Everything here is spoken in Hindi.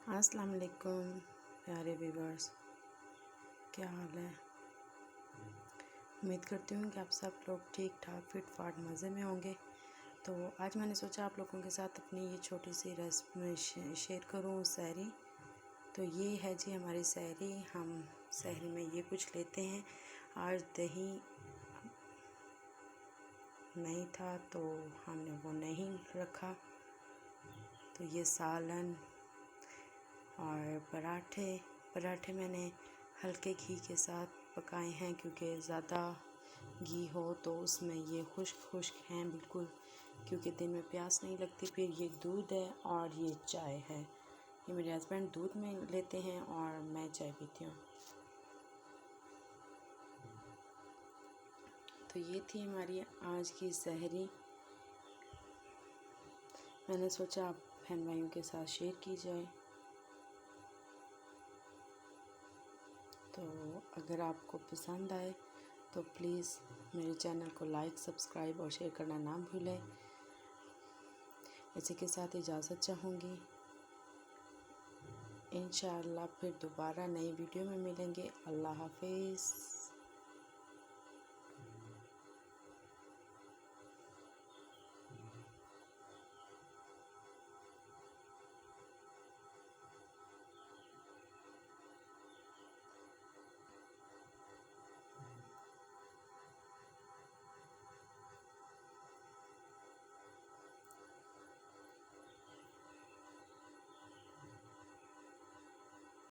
अस्सलाम वालेकुम प्यारे व्यूवर्स, क्या हाल है। उम्मीद करती हूँ कि आप सब लोग ठीक ठाक फिट फाट मज़े में होंगे। तो आज मैंने सोचा आप लोगों के साथ अपनी ये छोटी सी रेसिपी शेयर करूँ सहरी। तो ये है जी हमारी सहरी। हम सहरी में ये कुछ लेते हैं। आज दही नहीं था तो हमने वो नहीं रखा। तो ये सालन और पराठे मैंने हल्के घी के साथ पकाए हैं, क्योंकि ज़्यादा घी हो तो उसमें ये खुश्क हैं बिल्कुल, क्योंकि दिन में प्यास नहीं लगती। फिर ये दूध है और ये चाय है। ये मेरे हस्बैंड दूध में लेते हैं और मैं चाय पीती हूँ। तो ये थी हमारी आज की सहरी। मैंने सोचा आप बहन भाइयों के साथ शेयर की जाए। तो अगर आपको पसंद आए तो प्लीज़ मेरे चैनल को लाइक, सब्सक्राइब और शेयर करना ना भूलें। इसी के साथ इजाज़त चाहूँगी। इंशाअल्लाह फिर दोबारा नई वीडियो में मिलेंगे। अल्लाह हाफिज़।